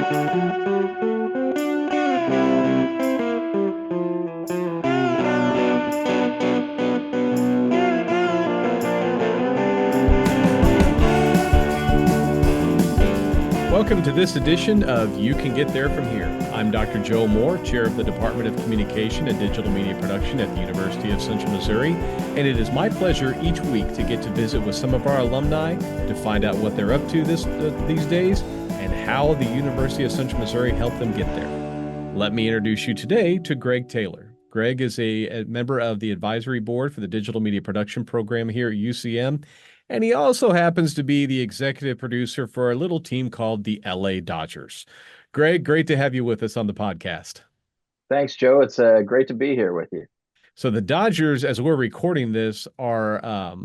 Welcome to this edition of You Can Get There From Here. I'm Dr. Joe Moore, Chair of the Department of Communication and Digital Media Production at the University of Central Missouri, and it is my pleasure each week to get to visit with some of our alumni to find out what they're up to these days and how the University of Central Missouri helped them get there. Let me introduce you today to Greg Taylor. Greg is a member of the advisory board for the Digital Media Production program here at UCM. And he also happens to be the executive producer for a little team called the LA Dodgers. Greg, great to have you with us on the podcast. Thanks, Joe. It's great to be here with you. So the Dodgers, as we're recording this, are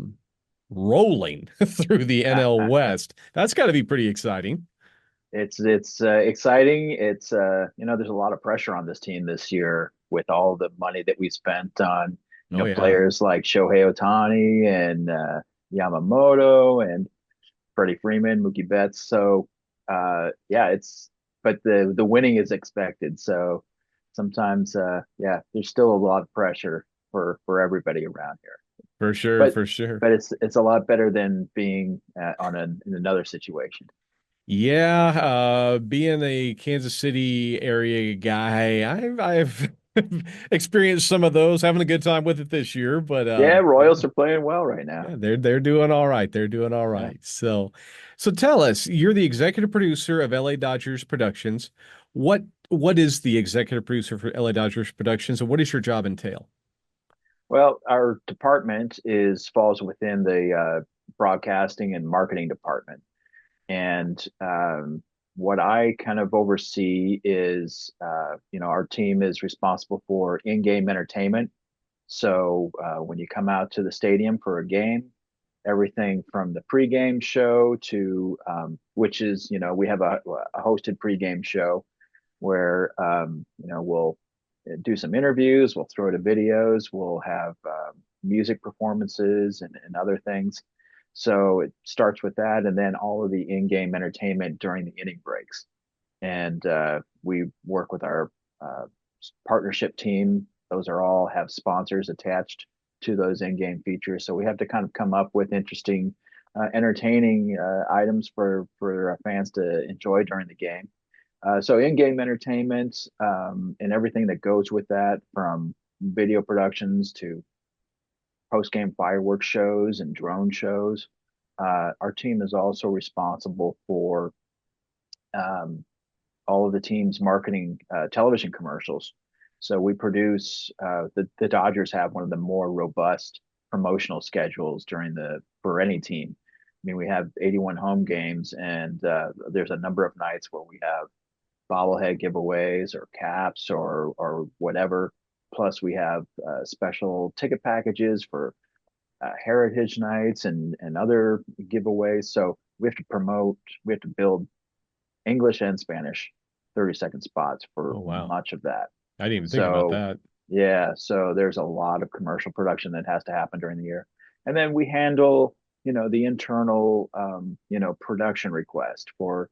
rolling through the NL West. That's got to be pretty exciting. It's exciting. It's there's a lot of pressure on this team this year with all the money that we spent on players like Shohei Ohtani and Yamamoto and Freddie Freeman, Mookie Betts. So but the winning is expected. So sometimes there's still a lot of pressure for everybody around here. For sure. But it's a lot better than being in another situation. Yeah, being a Kansas City area guy, I've experienced some of those, having a good time with it this year. But Royals are playing well right now. Yeah, they're doing all right. They're doing all right. Yeah. So tell us, you're the executive producer of LA Dodgers Productions. What is the executive producer for LA Dodgers Productions, and what does your job entail? Well, our department falls within the broadcasting and marketing department. And what I kind of oversee is, our team is responsible for in-game entertainment. So when you come out to the stadium for a game, everything from the pregame show to, which is, we have a hosted pregame show where, we'll do some interviews, we'll throw to videos, we'll have music performances and other things. So it starts with that, and then all of the in-game entertainment during the inning breaks. And we work with our partnership team. Those are all have sponsors attached to those in-game features. So we have to kind of come up with interesting, entertaining items for fans to enjoy during the game. So in-game entertainment and everything that goes with that, from video productions to post-game fireworks shows and drone shows. Our team is also responsible for all of the team's marketing television commercials. So we produce the Dodgers have one of the more robust promotional schedules for any team. I mean, we have 81 home games, and there's a number of nights where we have bobblehead giveaways or caps or whatever. Plus, we have special ticket packages for heritage nights and other giveaways. So we have to build English and Spanish 30-second spots for much of that. I didn't even think about that. Yeah, so there's a lot of commercial production that has to happen during the year. And then we handle, the internal, production request for,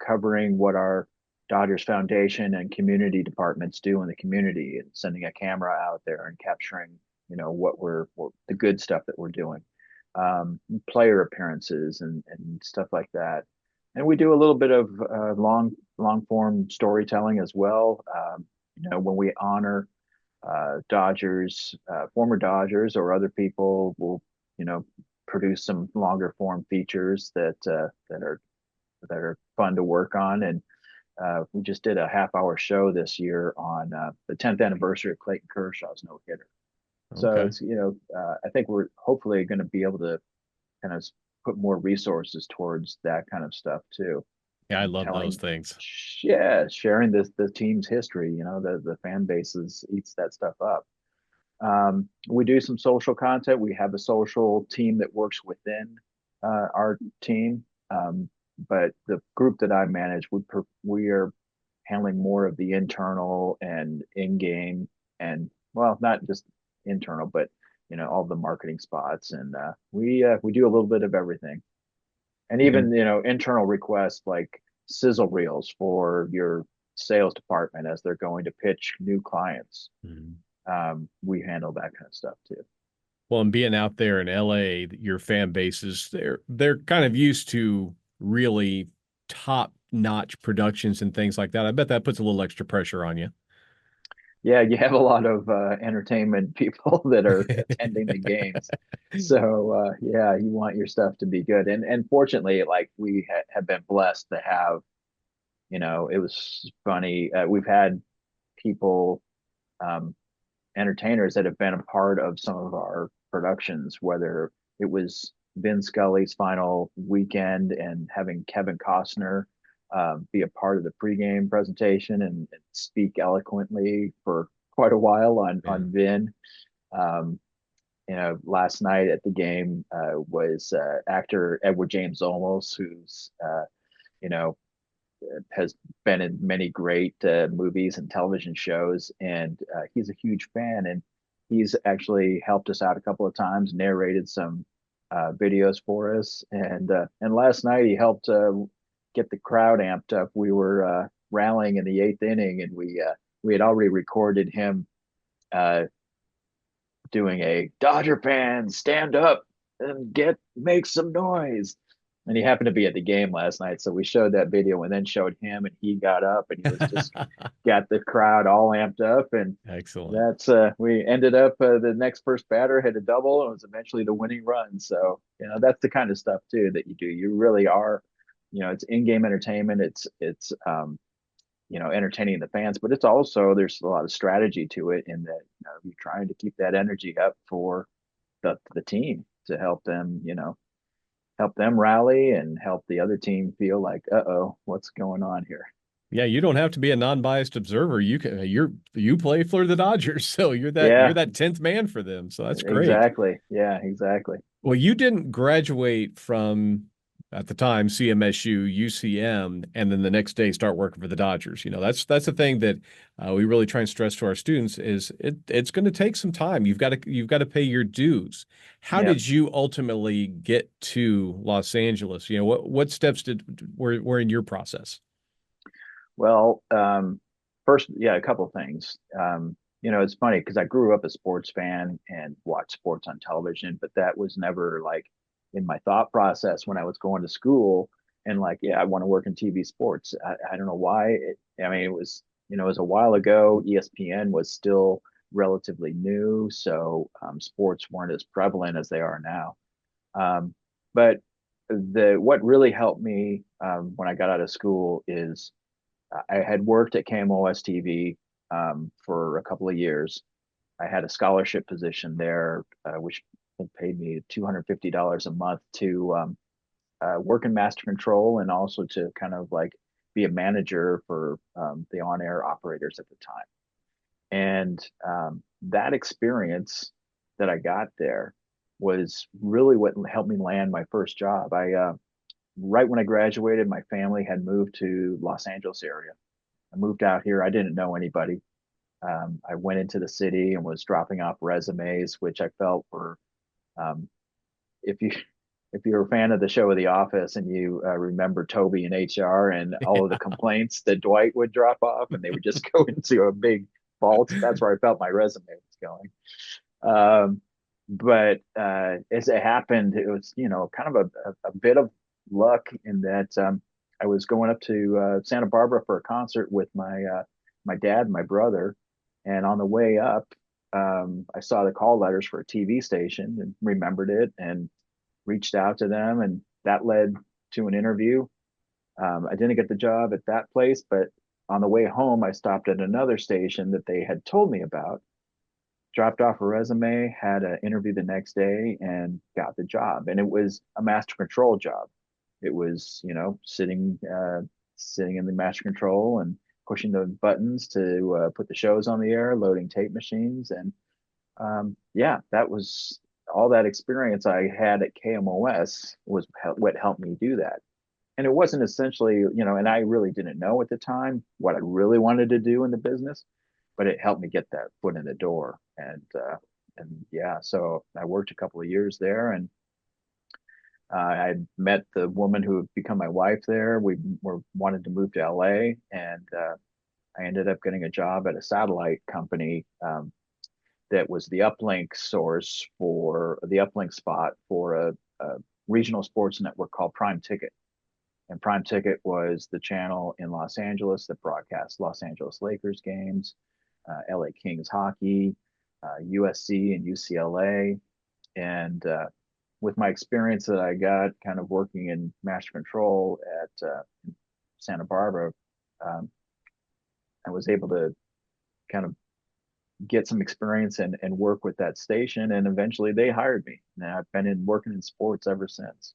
covering what our Dodgers Foundation and community departments do in the community, and sending a camera out there and capturing, what the good stuff that we're doing, player appearances and stuff like that. And we do a little bit of long form storytelling as well. When we honor Dodgers, former Dodgers or other people, will produce some longer form features that are fun to work on. And we just did a half-hour show this year on the 10th anniversary of Clayton Kershaw's no-hitter. So it's I think we're hopefully going to be able to kind of put more resources towards that kind of stuff too. Yeah, I love those things. Yeah, sharing the team's history. The fan bases eats that stuff up. We do some social content. We have a social team that works within our team, but the group that I manage, we are handling more of the internal and in-game, and not just internal, but all the marketing spots, and we do a little bit of everything. And even internal requests, like sizzle reels for your sales department as they're going to pitch new clients. Mhm. We handle that kind of stuff too. Well, and being out there in LA, your fan base is they're kind of used to really top-notch productions and things like that. I bet that puts a little extra pressure on you. Yeah, you have a lot of entertainment people that are attending the games. So yeah, you want your stuff to be good. And fortunately, like we have been blessed to have, it was funny. We've had people, um, entertainers that have been a part of some of our productions, whether it was Vin Scully's final weekend and having Kevin Costner be a part of the pregame presentation and speak eloquently for quite a while Yeah. on Vin. Um, last night at the game was actor Edward James Olmos, who's you know has been in many great movies and television shows, and he's a huge fan. And he's actually helped us out a couple of times, narrated some videos for us, and last night he helped get the crowd amped up. We were rallying in the eighth inning, and we had already recorded him uh, doing a Dodger fans stand up and make some noise. And he happened to be at the game last night, so we showed that video and then showed him, and he got up and he was just got the crowd all amped up, and Excellent. that's we ended up the next first batter hit a double and it was eventually the winning run. So that's the kind of stuff too that you do. You really are, it's in-game entertainment. It's entertaining the fans, but it's also there's a lot of strategy to it in that you're trying to keep that energy up for the team to help them rally and help the other team feel like, uh-oh, what's going on here? Yeah, you don't have to be a non-biased observer. You play for the Dodgers, so you're Yeah, that 10th man for them. So that's great. exactly. Yeah, exactly. Well, you didn't graduate from at the time CMSU, UCM, and then the next day start working for the Dodgers. That's the thing that we really try and stress to our students is it's going to take some time. You've got to pay your dues. How Yeah. did you ultimately get to Los Angeles? What steps were in your process? Well, first, yeah, a couple of things. It's funny because I grew up a sports fan and watched sports on television, but that was never like in my thought process when I was going to school and like, yeah, I want to work in TV sports. I don't know why. I mean, it was a while ago. ESPN was still relatively new, so sports weren't as prevalent as they are now. Um, but what really helped me when I got out of school is I had worked at KMOS TV for a couple of years. I had a scholarship position there, which paid me $250 a month to work in master control and also to kind of like be a manager for the on-air operators at the time. And that experience that I got there was really what helped me land my first job. I right when I graduated, my family had moved to Los Angeles area. I moved out here. I didn't know anybody. I went into the city and was dropping off resumes, which I felt were, um, if you if you're a fan of the show The Office and you remember Toby and HR and all of the complaints that Dwight would drop off and they would just go into a big vault, that's where I felt my resume was going. But as it happened, it was kind of a bit of luck in that I was going up to Santa Barbara for a concert with my dad and my brother, and on the way up, I saw the call letters for a TV station and remembered it and reached out to them, and that led to an interview. I didn't get the job at that place, but on the way home, I stopped at another station that they had told me about, dropped off a resume, had an interview the next day, and got the job. And it was a master control job. It was, sitting in the master control and pushing the buttons to put the shows on the air, loading tape machines, and yeah, that was all that experience I had at KMOS was what helped me do that. And it wasn't essentially, and I really didn't know at the time what I really wanted to do in the business, but it helped me get that foot in the door. And yeah, so I worked a couple of years there, and I met the woman who would become my wife there. We were wanted to move to LA, and I ended up getting a job at a satellite company that was the uplink source for the uplink spot for a regional sports network called Prime Ticket. And Prime Ticket was the channel in Los Angeles that broadcast Los Angeles Lakers games, LA Kings hockey, USC and UCLA. And with my experience that I got kind of working in master control at Santa Barbara, um, I was able to kind of get some experience and work with that station. And eventually they hired me. And I've been working in sports ever since.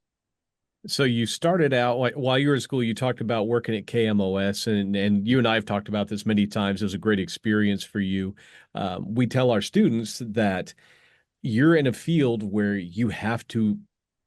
So you started out while you were in school, you talked about working at KMOS, and you and I have talked about this many times. It was a great experience for you. We tell our students that you're in a field where you have to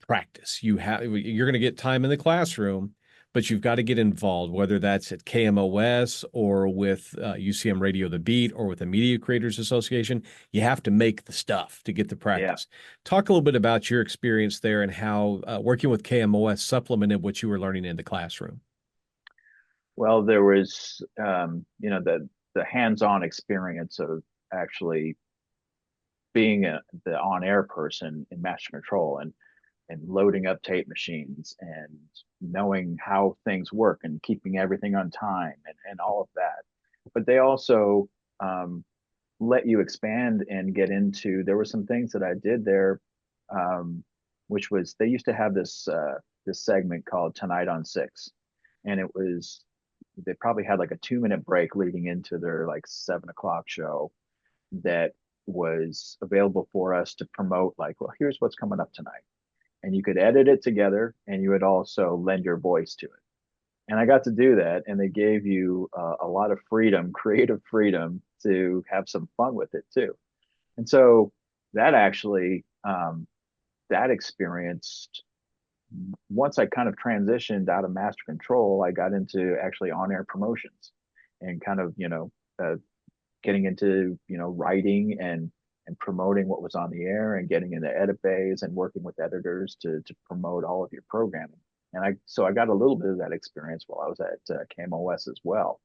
practice. You're going to get time in the classroom, but you've got to get involved, whether that's at KMOS or with UCM Radio The Beat or with the Media Creators Association. You have to make the stuff to get the Yeah. practice. Talk a little bit about your experience there and how working with KMOS supplemented what you were learning in the classroom. Well, there was, the hands-on experience of actually being the on-air person in master control and loading up tape machines and knowing how things work and keeping everything on time and all of that. But they also um, let you expand and get into. There were some things that I did there, um, which was they used to have this segment called Tonight on Six, and it was they probably had like a 2 minute break leading into their like 7 o'clock show that was available for us to promote like, well, here's what's coming up tonight, and you could edit it together and you would also lend your voice to it. And I got to do that, and they gave you a lot of freedom, creative freedom, to have some fun with it too. And so that actually, that experience, once I kind of transitioned out of master control, I got into actually on-air promotions and kind of, getting into, writing and promoting what was on the air and getting into edit bays and working with editors to promote all of your programming. And I got a little bit of that experience while I was at KMOS as well.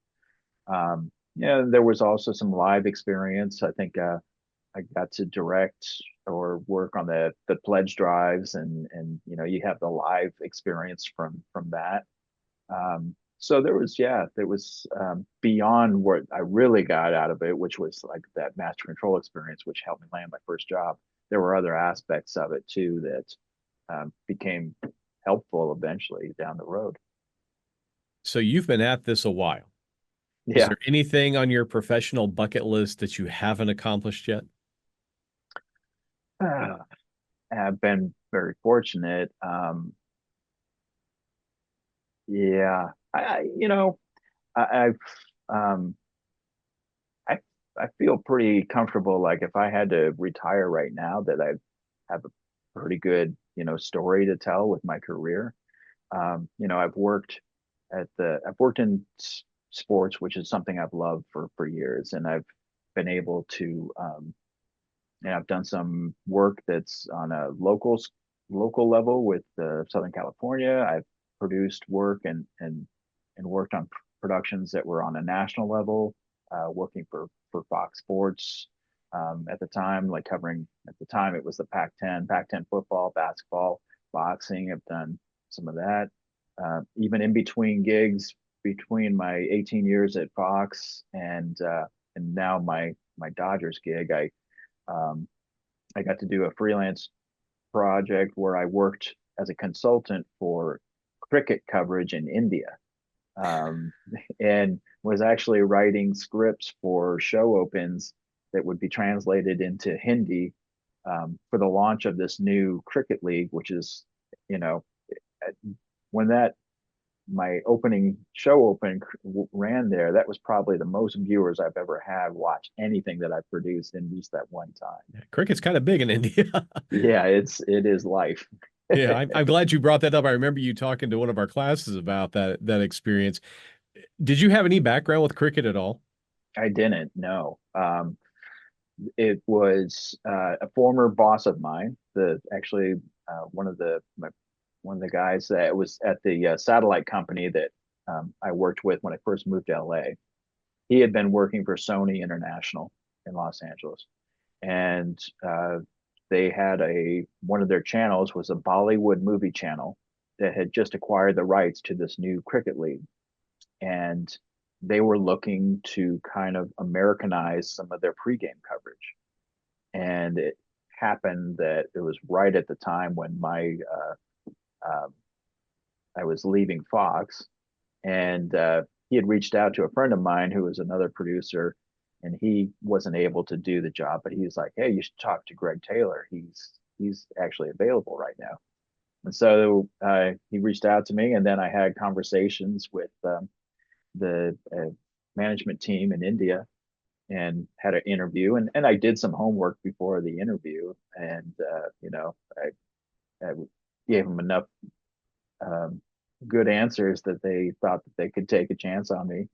There was also some live experience. I think I got to direct or work on the pledge drives, and you have the live experience from that. So there was beyond what I really got out of it, which was like that master control experience, which helped me land my first job. There were other aspects of it too that became helpful eventually down the road. So you've been at this a while. Is Yeah, there anything on your professional bucket list that you haven't accomplished yet? I've been very fortunate. Yeah, I've um, I I feel pretty comfortable. Like if I had to retire right now, that I have a pretty good story to tell with my career. I've worked in sports, which is something I've loved for years, and I've been able to and I've done some work that's on a local level with Southern California. I've produced work and worked on productions that were on a national level, working for Fox Sports at the time, like covering at the time it was the Pac-10 football, basketball, boxing. I've done some of that. Even in between gigs, between my 18 years at Fox and now my Dodgers gig, um, I got to do a freelance project where I worked as a consultant for cricket coverage in India, um, and was actually writing scripts for show opens that would be translated into Hindi for the launch of this new cricket league, which is, you know, when that my opening show ran there, that was probably the most viewers I've ever had watch anything that I produced in just that one time. Cricket's kind of big in India. Yeah, it is life. Yeah, I'm glad you brought that up. I remember you talking to one of our classes about that experience. Did you have any background with cricket at all? I didn't know. It was a former boss of mine, the actually one of the my one of the guys that was at the satellite company that I worked with when I first moved to LA. He had been working for Sony International in Los Angeles, and they had a one of their channels was a Bollywood movie channel that had just acquired the rights to this new cricket league, and they were looking to kind of Americanize some of their pregame coverage. And it happened that it was right at the time when my uh, I was leaving Fox, and he had reached out to a friend of mine who was another producer, and he wasn't able to do the job, but he was like, "Hey, you should talk to Greg Taylor. He's actually available right now." And so he reached out to me, and then I had conversations with the management team in India and had an interview, and I did some homework before the interview, and I gave them enough um, good answers that they thought that they could take a chance on me,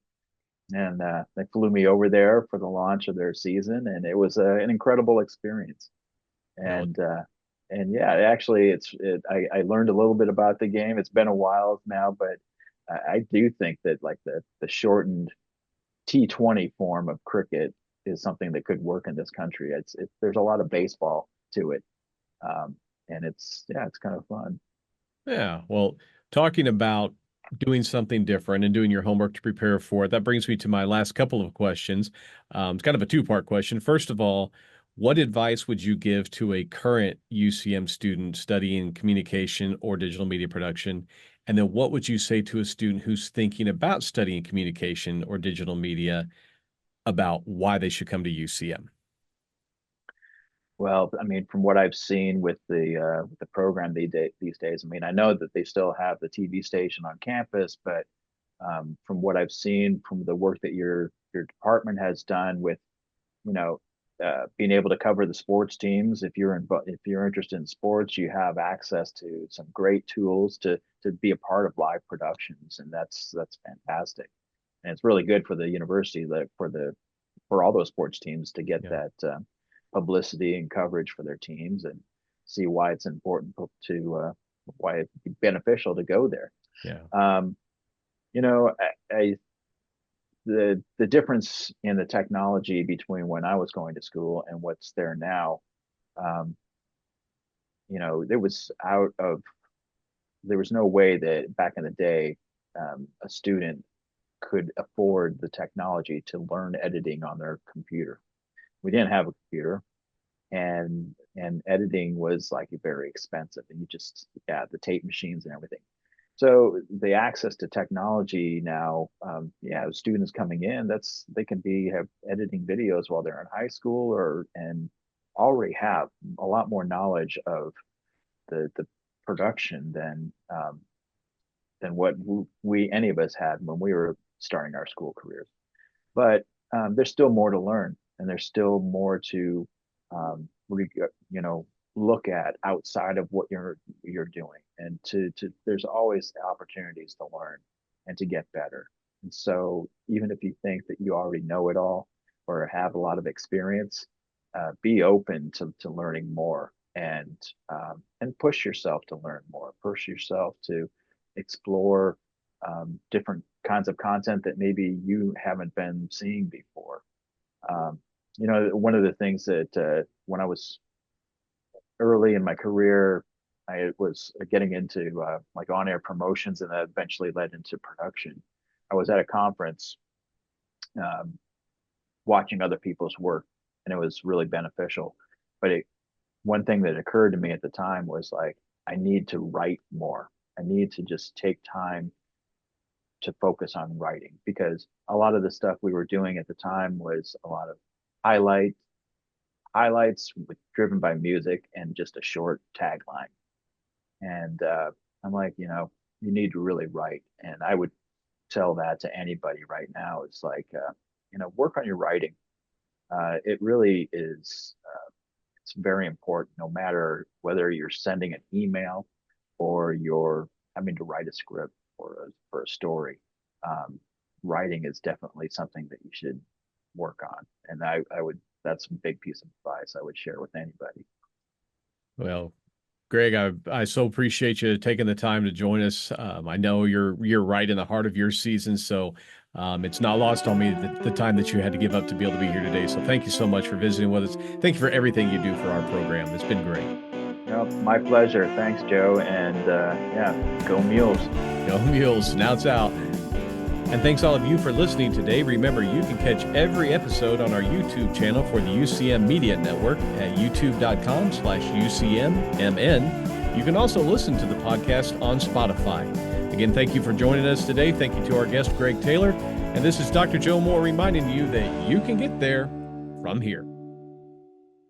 and they flew me over there for the launch of their season, and it was an incredible experience. Well, And yeah, actually, I learned a little bit about the game. It's been a while now, but I do think that like the shortened T20 form of cricket is something that could work in this country. There's a lot of baseball to it, um, and it's kind of fun. yeah. Well, talking about doing something different and doing your homework to prepare for it, that brings me to my last couple of questions. It's kind of a two-part question. First of all, what advice would you give to a current UCM student studying communication or digital media production? And then what would you say to a student who's thinking about studying communication or digital media about why they should come to UCM? Well, I mean, from what I've seen with the program these days, I mean, I know that they still have the TV station on campus, but from what I've seen from the work that your department has done with, you know, being able to cover the sports teams, if you're interested in sports, you have access to some great tools to be a part of live productions, and that's fantastic. And it's really good for the university, for all those sports teams to get Yeah. that publicity and coverage for their teams, and see why it's important why it's beneficial to go there. Yeah. Um, you know, the difference in the technology between when I was going to school and what's there now, um, there was there was no way that back in the day a student could afford the technology to learn editing on their computer. We didn't have a computer, and editing was like very expensive, and you just yeah the tape machines and everything. So the access to technology now, yeah, students coming in, they can have editing videos while they're in high school, and already have a lot more knowledge of the production than what we any of us had when we were starting our school careers. But there's still more to learn, and there's still more to you know look at outside of what you're doing, and to there's always opportunities to learn and to get better. And so even if you think that you already know it all or have a lot of experience, be open to learning more, and push yourself to learn more, push yourself to explore different kinds of content that maybe you haven't been seeing before. Um, one of the things that when I was early in my career, I was getting into like on-air promotions, and that eventually led into production. I was at a conference um, watching other people's work, and it was really beneficial. But one thing that occurred to me at the time was like, I need to write more. I need to just take time to focus on writing, because a lot of the stuff we were doing at the time was a lot of highlight highlights driven by music and just a short tagline. And I'm like, you need to really write. And I would tell that to anybody right now. It's like, work on your writing. It really is. It's very important, no matter whether you're sending an email or you're having to write a script for a story. Um, Writing is definitely something that you should work on. And I would, that's a big piece of advice I would share with anybody. Well, Greg, I so appreciate you taking the time to join us. I know you're right in the heart of your season, so it's not lost on me the time that you had to give up to be able to be here today. So thank you so much for visiting with us. Thank you for everything you do for our program. It's been great. Well, my pleasure. Thanks, Joe. And yeah, go Mules. Go Mules. Now it's out. And thanks all of you for listening today. Remember, you can catch every episode on our YouTube channel for the UCM Media Network at youtube.com/UCMMN. You can also listen to the podcast on Spotify. Again, thank you for joining us today. Thank you to our guest, Greg Taylor. And this is Dr. Joe Moore reminding you that you can get there from here.